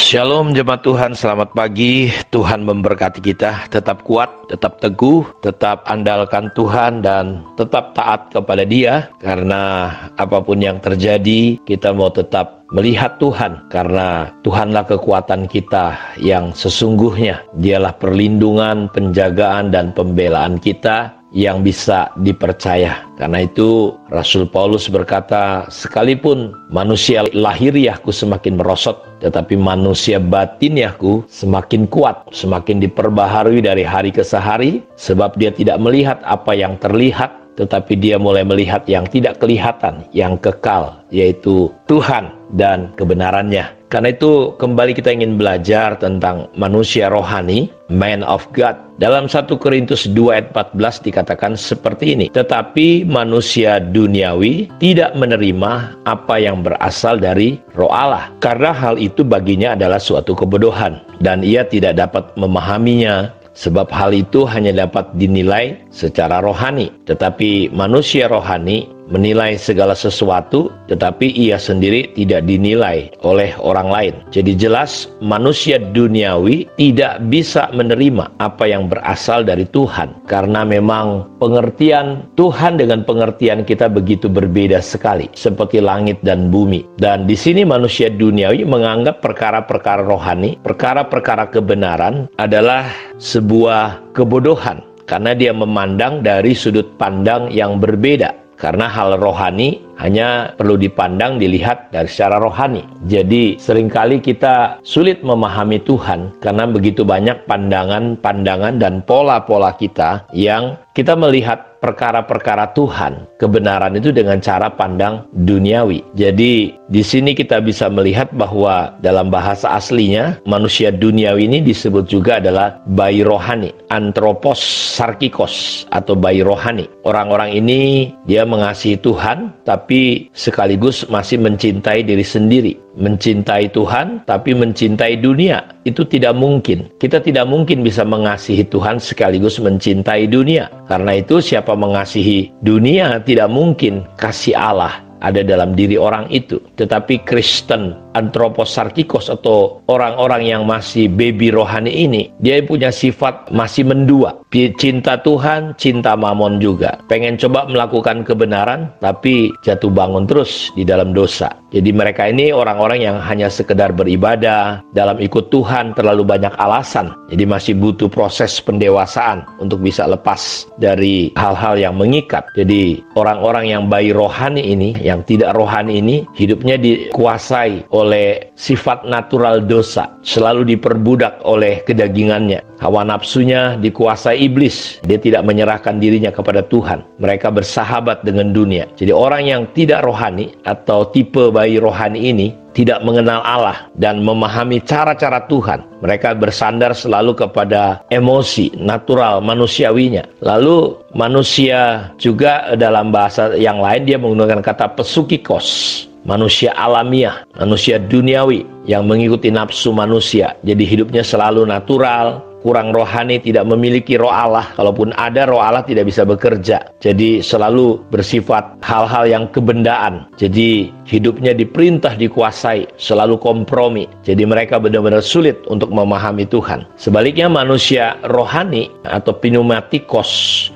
Shalom jemaat Tuhan, selamat pagi. Tuhan memberkati kita, tetap kuat, tetap teguh, tetap andalkan Tuhan dan tetap taat kepada Dia. Karena apapun yang terjadi, kita mau tetap melihat Tuhan. Karena Tuhanlah kekuatan kita yang sesungguhnya. Dialah perlindungan, penjagaan dan pembelaan kita yang bisa dipercaya. Karena itu Rasul Paulus berkata, sekalipun manusia lahiriahku semakin merosot, tetapi manusia batiniahku semakin kuat, semakin diperbaharui dari hari ke hari, sebab dia tidak melihat apa yang terlihat, tetapi dia mulai melihat yang tidak kelihatan, yang kekal, yaitu Tuhan dan kebenarannya. Karena itu kembali kita ingin belajar tentang manusia rohani, man of God. Dalam 1 Korintus 2 ayat 14 dikatakan seperti ini. Tetapi manusia duniawi tidak menerima apa yang berasal dari Roh Allah. Karena hal itu baginya adalah suatu kebodohan. Dan ia tidak dapat memahaminya. Sebab hal itu hanya dapat dinilai secara rohani. Tetapi manusia rohani menilai segala sesuatu, tetapi ia sendiri tidak dinilai oleh orang lain. Jadi jelas manusia duniawi tidak bisa menerima apa yang berasal dari Tuhan. Karena memang pengertian Tuhan dengan pengertian kita begitu berbeda sekali. Seperti langit dan bumi. Dan di sini manusia duniawi menganggap perkara-perkara rohani, perkara-perkara kebenaran adalah sebuah kebodohan. Karena dia memandang dari sudut pandang yang berbeda. Karena hal rohani hanya perlu dipandang, dilihat dari secara rohani. Jadi seringkali kita sulit memahami Tuhan karena begitu banyak pandangan-pandangan dan pola-pola kita yang kita melihat perkara-perkara Tuhan, kebenaran itu dengan cara pandang duniawi. Jadi di sini kita bisa melihat bahwa dalam bahasa aslinya manusia duniawi ini disebut juga adalah bayi rohani, anthropos sarkikos atau bayi rohani. Orang-orang ini dia mengasihi Tuhan tapi sekaligus masih mencintai diri sendiri. Mencintai Tuhan tapi mencintai dunia itu tidak mungkin. Kita tidak mungkin bisa mengasihi Tuhan sekaligus mencintai dunia. Karena itu siapa mengasihi dunia tidak mungkin kasih Allah ada dalam diri orang itu. Tetapi Kristen anthropos sarkikos atau orang-orang yang masih baby rohani ini, dia punya sifat masih mendua. Cinta Tuhan, cinta mamon juga. Pengen coba melakukan kebenaran, tapi jatuh bangun terus di dalam dosa. Jadi mereka ini orang-orang yang hanya sekedar beribadah, dalam ikut Tuhan terlalu banyak alasan. Jadi masih butuh proses pendewasaan untuk bisa lepas dari hal-hal yang mengikat. Jadi orang-orang yang bayi rohani ini, yang tidak rohani ini, hidupnya dikuasai oleh sifat natural dosa. Selalu diperbudak oleh kedagingannya. Hawa nafsunya dikuasai iblis. Dia tidak menyerahkan dirinya kepada Tuhan. Mereka bersahabat dengan dunia. Jadi orang yang tidak rohani atau tipe bayi rohani ini tidak mengenal Allah dan memahami cara-cara Tuhan. Mereka bersandar selalu kepada emosi natural manusiawinya. Lalu manusia juga dalam bahasa yang lain dia menggunakan kata pesukikos. Manusia alamiah, manusia duniawi yang mengikuti nafsu manusia. Jadi hidupnya selalu natural, kurang rohani, tidak memiliki roh Allah. Kalaupun ada roh Allah tidak bisa bekerja. Jadi selalu bersifat hal-hal yang kebendaan. Jadi hidupnya diperintah, dikuasai, selalu kompromi. Jadi mereka benar-benar sulit untuk memahami Tuhan. Sebaliknya manusia rohani atau pneumatikos,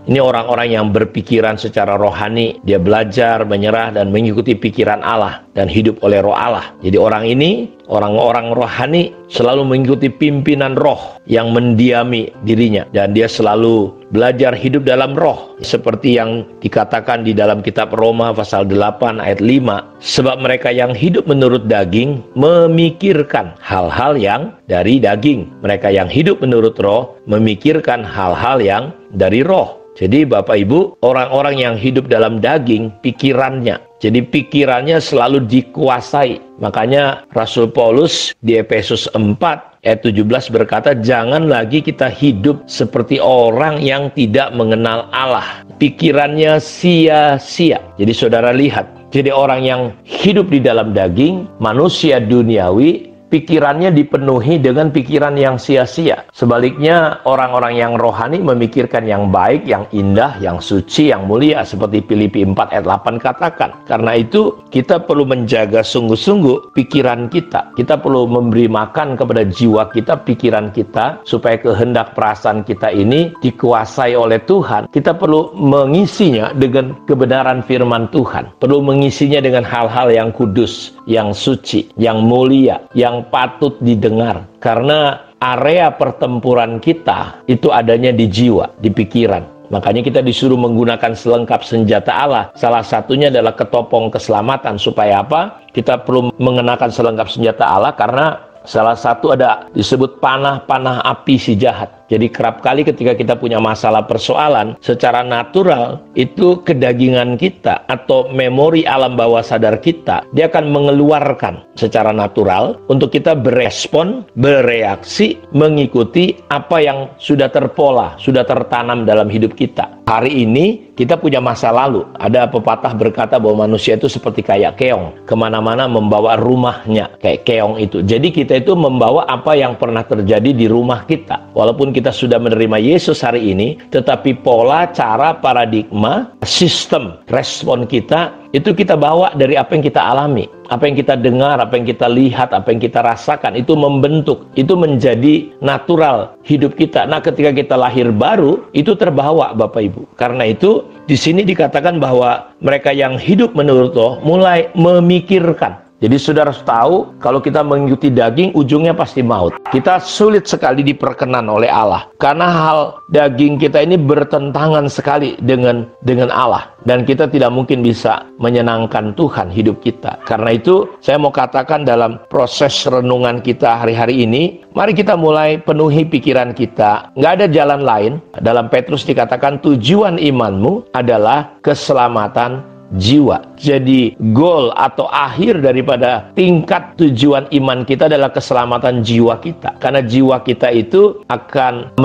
ini orang-orang yang berpikiran secara rohani. Dia belajar, menyerah dan mengikuti pikiran Allah dan hidup oleh roh Allah. Jadi orang ini, orang-orang rohani selalu mengikuti pimpinan roh yang mendiami dirinya. Dan dia selalu belajar hidup dalam roh. Seperti yang dikatakan di dalam kitab Roma pasal 8 ayat 5. Sebab mereka yang hidup menurut daging memikirkan hal-hal yang dari daging. Mereka yang hidup menurut roh memikirkan hal-hal yang dari roh. Jadi Bapak Ibu, orang-orang yang hidup dalam daging, pikirannya. Jadi pikirannya selalu dikuasai. Makanya Rasul Paulus di Efesus 4 ayat 17 berkata, jangan lagi kita hidup seperti orang yang tidak mengenal Allah. Pikirannya sia-sia. Jadi saudara lihat, jadi orang yang hidup di dalam daging, manusia duniawi, pikirannya dipenuhi dengan pikiran yang sia-sia. Sebaliknya, orang-orang yang rohani memikirkan yang baik, yang indah, yang suci, yang mulia, seperti Filipi 4 ayat 8 katakan. Karena itu, kita perlu menjaga sungguh-sungguh pikiran kita. Kita perlu memberi makan kepada jiwa kita, pikiran kita, supaya kehendak perasaan kita ini dikuasai oleh Tuhan. Kita perlu mengisinya dengan kebenaran firman Tuhan. Perlu mengisinya dengan hal-hal yang kudus, yang suci, yang mulia, yang patut didengar. Karena area pertempuran kita itu adanya di jiwa, di pikiran. Makanya kita disuruh menggunakan selengkap senjata Allah. Salah satunya adalah ketopong keselamatan. Supaya apa? Kita perlu mengenakan selengkap senjata Allah karena salah satu ada disebut panah api si jahat. Jadi kerap kali ketika kita punya masalah persoalan, secara natural itu kedagingan kita atau memori alam bawah sadar kita, dia akan mengeluarkan secara natural untuk kita berespon, bereaksi, mengikuti apa yang sudah terpola, sudah tertanam dalam hidup kita. Hari ini kita punya masa lalu. Ada pepatah berkata bahwa manusia itu seperti kayak keong, kemana-mana membawa rumahnya, kayak keong itu. Jadi kita itu membawa apa yang pernah terjadi di rumah kita. Walaupun kita sudah menerima Yesus hari ini, tetapi pola, cara, paradigma, sistem, respon kita, itu kita bawa dari apa yang kita alami. Apa yang kita dengar, apa yang kita lihat, apa yang kita rasakan, itu membentuk, itu menjadi natural hidup kita. Nah, ketika kita lahir baru, itu terbawa Bapak Ibu. Karena itu, di sini dikatakan bahwa mereka yang hidup menurut Roh mulai memikirkan. Jadi saudara tahu, kalau kita mengikuti daging, ujungnya pasti maut. Kita sulit sekali diperkenan oleh Allah. Karena hal daging kita ini bertentangan sekali dengan Allah. Dan kita tidak mungkin bisa menyenangkan Tuhan hidup kita. Karena itu, saya mau katakan dalam proses renungan kita hari-hari ini, mari kita mulai penuhi pikiran kita. Nggak ada jalan lain. Dalam Petrus dikatakan, tujuan imanmu adalah keselamatan jiwa. Jadi goal atau akhir daripada tingkat tujuan iman kita adalah keselamatan jiwa kita. Karena jiwa kita itu akan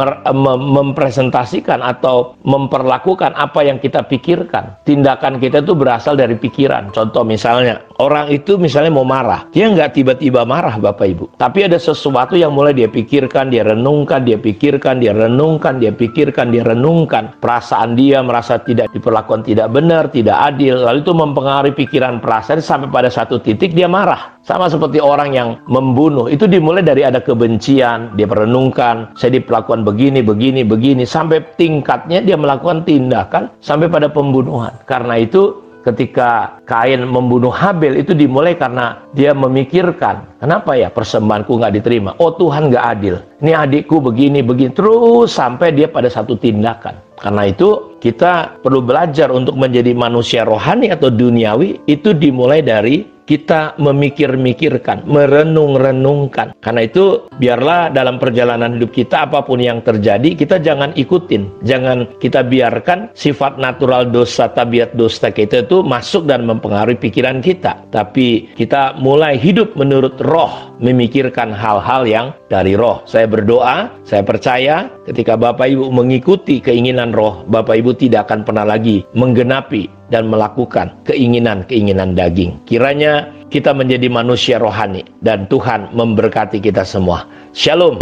mempresentasikan atau memperlakukan apa yang kita pikirkan. Tindakan kita itu berasal dari pikiran. Contoh misalnya, orang itu misalnya mau marah. Dia nggak tiba-tiba marah Bapak Ibu. Tapi ada sesuatu yang mulai dia pikirkan, dia renungkan, dia pikirkan, dia renungkan, dia pikirkan, dia renungkan. Perasaan dia merasa tidak diperlakukan tidak benar, tidak adil. Lalu itu mempengaruhi pikiran perasaan sampai pada satu titik dia marah. Sama seperti orang yang membunuh. Itu dimulai dari ada kebencian, dia merenungkan, saya diperlakukan begini, sampai tingkatnya dia melakukan tindakan sampai pada pembunuhan. Karena itu ketika Kain membunuh Habel itu dimulai karena dia memikirkan, kenapa ya persembahanku nggak diterima? Oh Tuhan nggak adil. Ini adikku begini, terus sampai dia pada satu tindakan. Karena itu kita perlu belajar untuk menjadi manusia rohani atau duniawi, itu dimulai dari kita memikir-mikirkan, merenung-renungkan. Karena itu biarlah dalam perjalanan hidup kita apapun yang terjadi, kita jangan ikutin. Jangan kita biarkan sifat natural dosa, tabiat dosa kita itu masuk dan mempengaruhi pikiran kita. Tapi kita mulai hidup menurut roh, memikirkan hal-hal yang dari roh. Saya berdoa, saya percaya ketika Bapak Ibu mengikuti keinginan roh, Bapak Ibu tidak akan pernah lagi menggenapi dan melakukan keinginan-keinginan daging. Kiranya kita menjadi manusia rohani dan Tuhan memberkati kita semua. Shalom.